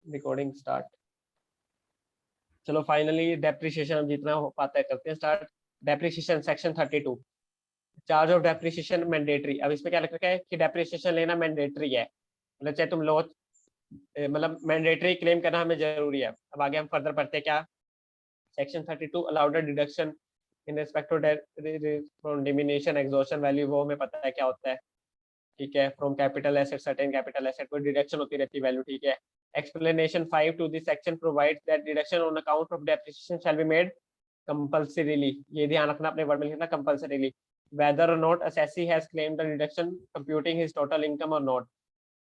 Recording start. चलो finally depreciation हम जितना हो पाता है करते हैं start. Depreciation section 32, charge of depreciation mandatory. अब इसमें क्या लिख रखा है कि डेप्रिसिएशन लेना मैंडेटरी है, मतलब चाहे तुम लो, मतलब मैंडेटरी क्लेम करना हमें जरूरी है। अब आगे हम फर्दर पढ़ते हैं क्या। Section 32 allowed deduction in respect to diminution exhaustion value, वो हमें पता है क्या होता है, ठीक है। From capital asset, certain capital asset को डिडक्शन होती रहती है वैल्यू, ठीक है। Explanation 5 to this section provides that deduction on account of depreciation shall be made compulsorily. ये ध्यान रखना अपने वर्ड में लिखना कंपल्सरीली। वेदर और not assessee has claimed the deduction computing his total income और नॉट।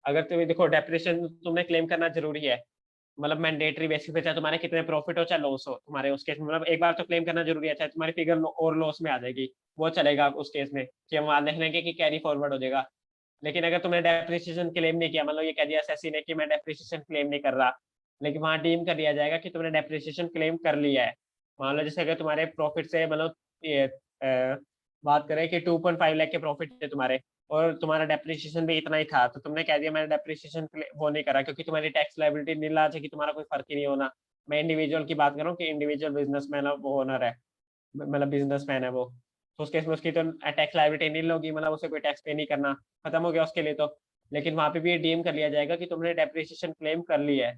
अगर तुम्हें देखो डेप्रिसिएशन तुमने क्लेम करना जरूरी है, मतलब मैंडेटरी बेसिस पे, चाहे तुम्हारे कितने प्रॉफिट हो चाहे लॉस हो, तुम्हारे उस केस में मतलब एक बार तो क्लेम करना जरूरी है, चाहे तुम्हारी फिगर और लॉस में आ जाएगी वो चलेगा उस केस में, कि हम वहां देख लेंगे कि कैरी फॉरवर्ड हो जाएगा। लेकिन अगर तुमने डेप्रिसिएशन क्लेम नहीं किया, मतलब ये कह दिया एसएससी ने कि मैं डेप्रिसिएशन क्लेम नहीं कर रहा, लेकिन वहां डीम कर दिया जाएगा कि तुमने डेप्रिसिएशन क्लेम कर लिया है। मान लो जैसे अगर तुम्हारे प्रॉफिट से मतलब ये बात करें कि 2.5 लाख के प्रॉफिट थे तुम्हारे, और तुम्हारा डेप्रिसिएशन भी इतना ही था, तो तुमने कह दिया मैंने डेप्रिसिएशन वो नहीं करा क्योंकि तुम्हारी टैक्स लायबिलिटी नील आ जाएगी, तुम्हारा कोई फर्क ही नहीं होना। मैं इंडिविजुअल की बात कर रहा हूँ कि इंडिविजुअल बिजनेसमैन वो ओनर है, मतलब बिजनेसमैन है वो, तो उस केस में उसकी तो टैक्स लायबिलिटी नील होगी, मतलब उसे कोई टैक्स पे नहीं करना, खत्म हो गया उसके लिए तो। लेकिन वहां पे भी ये डीम कर लिया जाएगा कि तुमने डेप्रिसिएशन क्लेम कर ली है,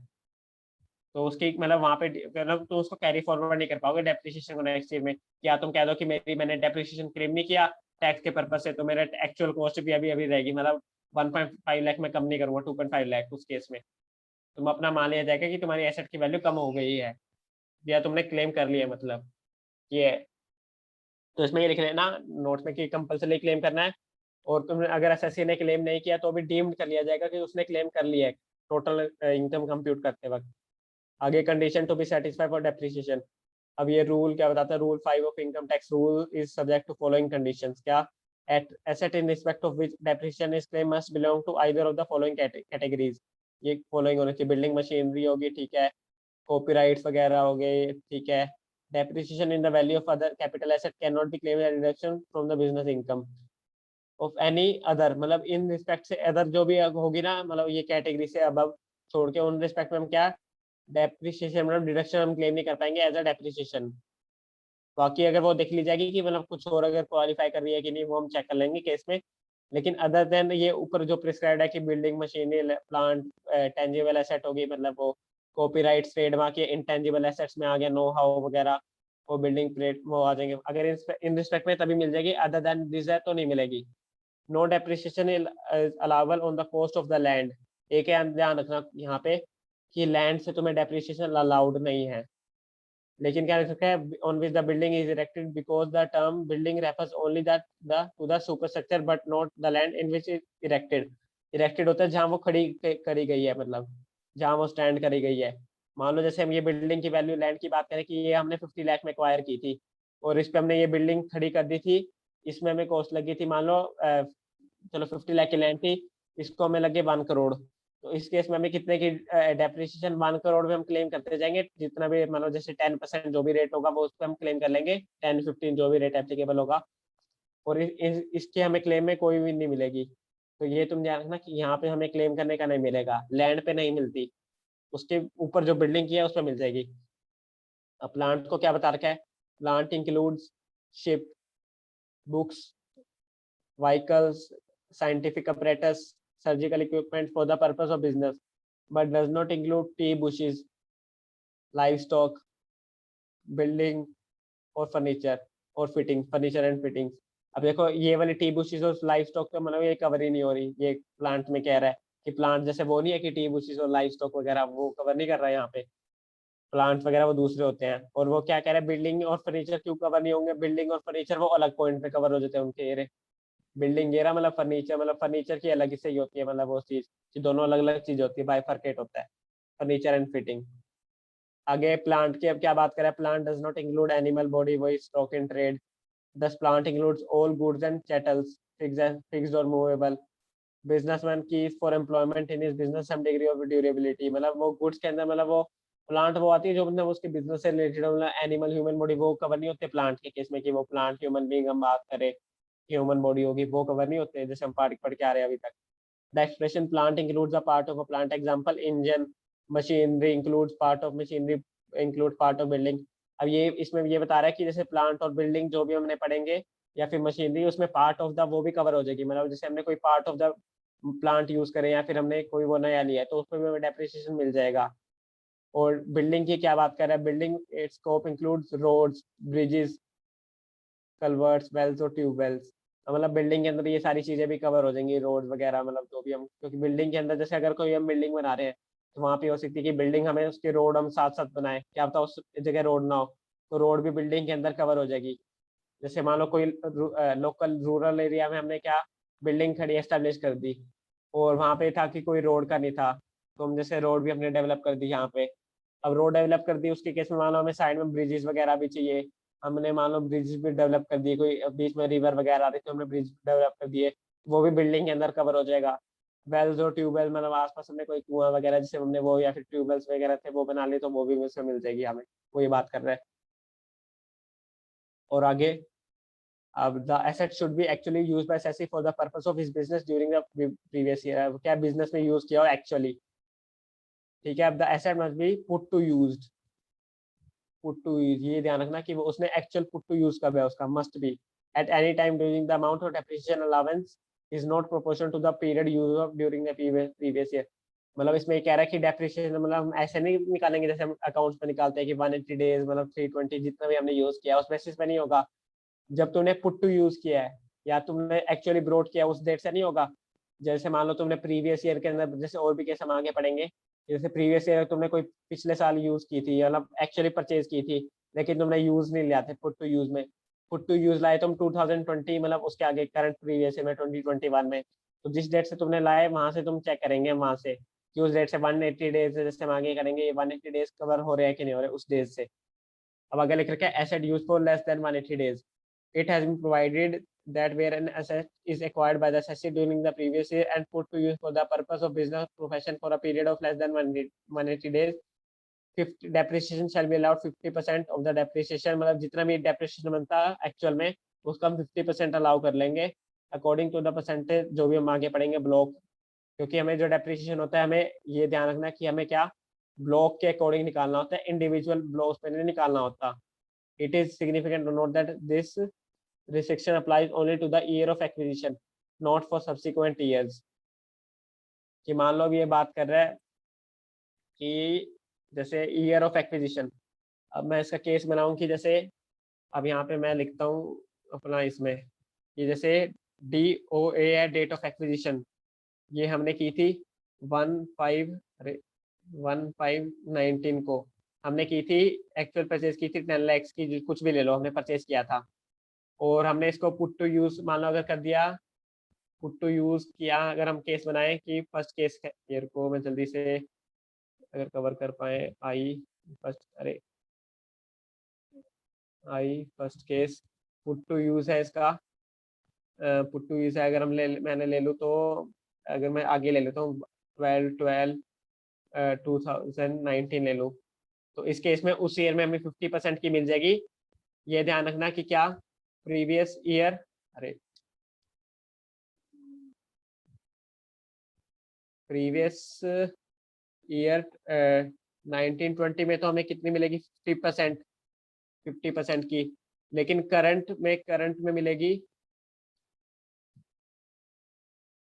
तो उसकी मतलब वहां पे मतलब तो उसको कैरी फॉरवर्ड नहीं कर पाओगे डेप्रिसिएशन को नेक्स्ट ईयर में। या तुम कह दो कि मैंने डेप्रिसिएशन क्लेम नहीं किया टैक्स के पर्पज से, तो मेरा एक्चुअल कॉस्ट भी अभी अभी रहेगी, मतलब 1.5 लाख में कम नहीं करूंगा, 2.5 लाख। उस केस में तुम अपना मान लिया जाएगा कि तुम्हारी एसेट की वैल्यू कम हो गई है, या तुमने क्लेम कर लिया, मतलब ये। तो इसमें ये लिख लेना नोट्स में कि कंपल्सरी क्लेम करना है, और तुमने अगर एसएससी ने क्लेम नहीं किया तो भी डीम्ड कर लिया जाएगा कि उसने क्लेम कर लिया है टोटल इनकम कंप्यूट करते वक्त। आगे condition to be satisfy for depreciation. अब ये रूल क्या बताता है, rule 5 of income tax rule is subject to following conditions. क्या, at asset in respect of which depreciation is claim must belong to either of the following categories. ये following होनी चाहिए, building machinery होगी, ठीक है, कॉपीराइट्स वगैरह हो गए, ठीक है। Depreciation in the value of other capital asset can not be claimed as deduction from the business income of any other, मतलब इन रिस्पेक्ट से अदर जो भी होगी ना, मतलब ये कैटेगरी से अब छोड़ के उन रिस्पेक्ट में हम क्या डेप्रिसिएशन मतलब डिडक्शन हम क्लेम नहीं कर पाएंगे एज अ डेप्रिसिएशन। बाकी अगर वो देख ली जाएगी कि मतलब कुछ और अगर क्वालिफाई कर रही है कि नहीं, वो हम चेक कर लेंगे केस में। लेकिन अदर देन ये ऊपर जो प्रिस्क्राइब है कि building machinery plant tangible asset होगी, मतलब वो कॉपीराइट ट्रेडमार्क के इंटेंजिबल एसेट्स में आ गया, नो हाउ वगैरह, वो बिल्डिंग प्लेट वो आ जाएंगे। अगर इन रिस्पेक्ट में तभी मिल जाएगी, अदर देन दिस है तो नहीं मिलेगी। No depreciation is allowable on the cost of the land. एक ध्यान रखना यहाँ पे कि लैंड से तुम्हें डेप्रिसिएशन अलाउड नहीं है। लेकिन क्या लिख सकते हैं, on which the building is erected because the term building refers only that the two the superstructure but not the land in which is erected. Erected होता है जहाँ वो खड़ी करी गई है, मतलब जहाँ वो स्टैंड करी गई है। मान लो जैसे हम ये बिल्डिंग की वैल्यू लैंड की बात करें कि ये हमने 50 लाख में एक्वायर की थी, और इस पे हमने ये बिल्डिंग खड़ी कर दी थी, इसमें हमें कॉस्ट लगी थी मान लो चलो 50 लाख की लैंड थी, इसको हमें लगे 1 करोड़। तो इस केस में हमें कितने की डेप्रिसिएशन 1 करोड़ में हम क्लेम करते जाएंगे, जितना भी मान लो जैसे 10% जो भी रेट होगा वो उस पर हम क्लेम कर लेंगे, 10-15 जो भी रेट एप्लीकेबल होगा, और इसके हमें क्लेम में कोई भी नहीं मिलेगी। तो ये तुम ध्यान रखना कि यहाँ पे हमें क्लेम करने का नहीं मिलेगा, लैंड पे नहीं मिलती, उसके ऊपर जो बिल्डिंग की है उस पर मिल जाएगी। अब प्लांट को क्या बता रखा है, plant includes ship, books, vehicles, scientific apparatus, surgical equipment for the purpose of business, but does not include tea bushes, livestock, building और फर्नीचर और फिटिंग, फर्नीचर एंड फिटिंग्स। अब देखो ये वाली टी बुशेस और लाइव स्टॉक तो मतलब ये कवर ही नहीं हो रही, ये प्लांट में कह रहा है कि प्लांट जैसे वो नहीं है कि टी बुशेस और लाइव स्टॉक वगैरह वो कवर नहीं कर रहा है यहाँ पे, प्लांट वगैरह वो दूसरे होते हैं। और वो क्या कह रहा है, बिल्डिंग और फर्नीचर क्यों कवर नहीं होंगे, बिल्डिंग और फर्नीचर वो अलग पॉइंट पे कवर हो जाते हैं उनके एरिया। बिल्डिंग गेरा मतलब फर्नीचर की अलग से ही होती है, मतलब वो चीज कि दोनों अलग अलग चीज होती है, बाइफरकेट होता है फर्नीचर एंड फिटिंग। आगे प्लांट की अब क्या बात करें, plant does not include animal body वही stock in trade, thus plant includes all goods and chattels fixed और मूवेबल, बिजनेसमैन की for employment in his business some degree of durability. मतलब वो गुड्स के अंदर मतलब वो प्लांट वो आती है जो मतलब उसके बिजनेस से रिलेटेड, मतलब एनिमल ह्यूमन बॉडी वो कवर नहीं होते प्लांट के केस में, कि वो प्लांट ह्यूमन बीइंग हम बात करें ह्यूमन बॉडी होगी वो कवर नहीं होते, जैसे हम पढ़ के आ रहे हैं अभी तक। The expression plant includes a part of a plant, example engine, machinery includes part of machinery include part of building. अब ये इसमें ये बता रहा है कि जैसे प्लांट और बिल्डिंग जो भी हमने पढ़ेंगे या फिर मशीनरी, उसमें पार्ट ऑफ द वो भी कवर हो जाएगी। मतलब जैसे हमने कोई part of the plant use करें या फिर हमने कोई वो नया लिया है तो उसमें भी हमें डेप्रिसिएशन मिल जाएगा। और बिल्डिंग की क्या बात कर रहा है, building its scope includes roads, bridges, culverts, wells और ट्यूब वेल्स। मतलब बिल्डिंग के अंदर ये सारी चीजें भी कवर हो जाएंगी, रोड वगैरह, मतलब जो भी हम, क्योंकि बिल्डिंग के अंदर जैसे अगर कोई हम बिल्डिंग बना रहे हैं तो वहाँ पे हो सकती है कि बिल्डिंग हमें उसके रोड हम साथ साथ बनाए, क्या पता उस जगह रोड ना हो, तो रोड भी बिल्डिंग के अंदर कवर हो जाएगी। जैसे मान लो कोई लोकल रूरल एरिया में हमने क्या बिल्डिंग खड़ी एस्टेब्लिश कर दी और वहाँ पे था कि कोई रोड का नहीं था, तो हम जैसे रोड भी हमने डेवलप कर दी यहाँ पे। अब रोड डेवलप कर दी, उसके केस में मान लो हमें साइड में ब्रिजेस वगैरह भी चाहिए, हमने मान लो ब्रिज भी डेवलप कर दिए, कोई बीच में रिवर वगैरह आ रही तो हमने ब्रिज डेवलप कर दिए, वो भी बिल्डिंग के अंदर कवर हो जाएगा। वेल्स और ट्यूबवेल, मतलब आसपास हमने कोई कुआं वगैरह जिसे हमने वो या फिर ट्यूबवेल्स वगैरह थे वो बना लिए तो वो भी उसमें मिल जाएगी हमें, वो ये बात कर रहे हैं। और आगे, the asset should be actually used by Sasi for the purpose of his business during the previous year। क्या बिजनेस में यूज किया हो एक्चुअली, ठीक है। अब the asset must be put to used, put to use, ये ध्यान रखना कि वो उसने एक्चुअल पुट टू यूज कब है उसका, must be at any time during the amount of depreciation allowance is not proportional to the period use of during the previous year. मतलब इसमें कह रहा है कि डेप्रिसिएशन मतलब हम ऐसे नहीं निकालेंगे जैसे हम अकाउंट्स में निकालते हैं कि 180 डेज मतलब 320 जितना भी हमने यूज किया उस बेसिस पे नहीं होगा। जब तुमने पुट टू यूज किया है या तुमने एक्चुअली ब्रोड किया उस डेट से नहीं होगा। जैसे मान लो तुमने प्रीवियस ईयर के अंदर, जैसे और भी केस हम आगे पढ़ेंगे, जैसे प्रीवियस ईयर तुमने कोई पिछले साल यूज की थी, मतलब एक्चुअली परचेज की थी लेकिन तुमने यूज नहीं लिया था पुट टू यूज में, पुट टू यूज लाए तुम 2020 मतलब उसके आगे करंट प्रीवियस ईयर में 2021 में, तो जिस डेट से तुमने लाए वहां से तुम चेक करेंगे वहां से कि उस डेट से 180 डेज जैसे हम आगे करेंगे ये 180 डेज कवर हो रहे हैं कि नहीं हो रहे उस डेज से। अब अगर लिख रखा है asset use for less than 180 days, it has been provided that where an asset is acquired by the assessee during the previous year and put to use for the purpose of business profession for a period of less than 180 days, 50 depreciation shall be allowed 50% of the depreciation। मतलब जितना भी depreciation बनता है actual में उसका हम 50% allow कर लेंगे अकॉर्डिंग टू द परसेंटेज, जो भी हम आगे पढ़ेंगे ब्लॉक। क्योंकि हमें जो डेप्रिसिएशन होता है हमें ये ध्यान रखना कि हमें क्या ब्लॉक के अकॉर्डिंग निकालना होता है, इंडिविजुअल ब्लॉक्स पे नहीं निकालना होता। It is significant to note that this restriction applies only to the year of acquisition, not for subsequent years। कि मान लो अब ये बात कर रहा है कि जैसे ईयर ऑफ एक्विजिशन, अब मैं इसका केस बनाऊं कि जैसे अब यहाँ पे मैं लिखता हूँ अपना इसमें कि जैसे DOA है डेट ऑफ एक्विजिशन, ये हमने की थी 1/5/19 को हमने की थी, एक्चुअल परचेज की थी 10 lakhs की, कुछ भी ले लो हमने परचेज किया था और हमने इसको पुट टू यूज मान लो अगर कर दिया, पुट टू यूज किया, अगर हम केस बनाए कि फर्स्ट केस ईयर को मैं जल्दी से अगर कवर कर पाए, आई फर्स्ट, अरे I first case put to use है इसका, पुट टू यूज है अगर हम मैंने ले लूँ तो अगर मैं आगे ले लेता हूँ 12/12/2019 ले लूँ, तो इस केस में उस ईयर में हमें 50% की मिल जाएगी। ये ध्यान रखना कि क्या प्रीवियस ईयर, अरे प्रीवियस ईयर 1920 में तो हमें कितनी मिलेगी 50% की, लेकिन करंट में मिलेगी,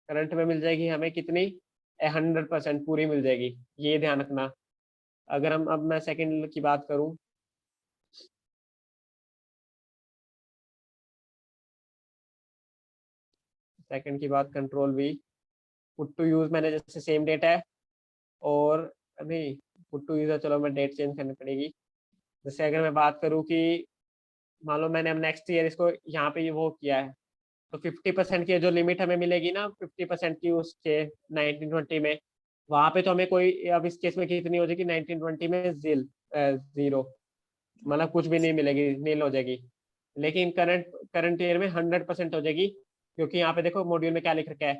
करंट में मिल जाएगी हमें कितनी 100% पूरी मिल जाएगी, ये ध्यान रखना। अगर हम अब मैं सेकंड की बात करूं, सेकंड की बात control V, put to use मैंने जैसे सेम डेट है और अभी पुट टू यूज है, चलो मैं डेट चेंज करनी पड़ेगी। जैसे अगर मैं बात करूं कि मान लो मैंने अब नेक्स्ट ईयर इसको यहाँ पे ये वो किया है, तो 50% की जो लिमिट हमें मिलेगी ना 50% की उसके 1920 में, वहां पे तो हमें कोई, अब इस केस में कितनी हो जाएगी 1920 में जीरो, मतलब कुछ भी नहीं मिलेगी, नील हो जाएगी। लेकिन करंट करंट ईयर में 100% हो जाएगी, क्योंकि यहाँ पे देखो मॉड्यूल में क्या लिख रखा है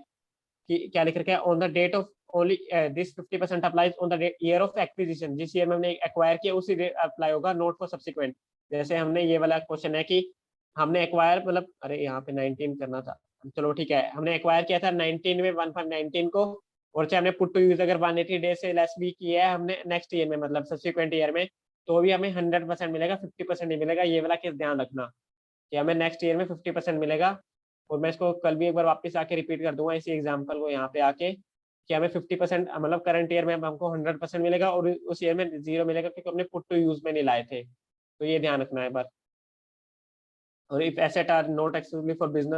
कि क्या लिख रखा है, on the date of only this 50% applies on the year of acquisition, जिस ईयर में हमने एक्वायर किया उसी अप्लाई होगा, नोट फॉर सब्सिक्वेंट। जैसे हमने ये वाला क्वेश्चन है कि हमने एक्वायर मतलब, अरे यहाँ पे 19 करना था, चलो ठीक है, हमने एक्वायर किया था 19 में 1/5/19 को, और चाहे हमने पुट टू यूज अगर 180 डेज से लेस भी किया है हमने नेक्स्ट ईयर में, मतलब सब्सिक्वेंट ईयर में, तो भी हमें 100% मिलेगा, 50% नहीं मिलेगा। ये वाला केस ध्यान रखना कि हमें नेक्स्ट ईयर में 50% मिलेगा। और मैं इसको कल भी एक बार वापस आके रिपीट कर दूंगा इसी एग्जाम्पल को यहाँ पे आके, कि हमें 50%, मतलब करंट ईयर में हमको 100% मिलेगा और उस ईयर में 0 मिलेगा क्योंकि हमने पुट टू यूज में नहीं लाए थे। तो ये ध्यान रखना है एक बार। और if asset are not exclusively for business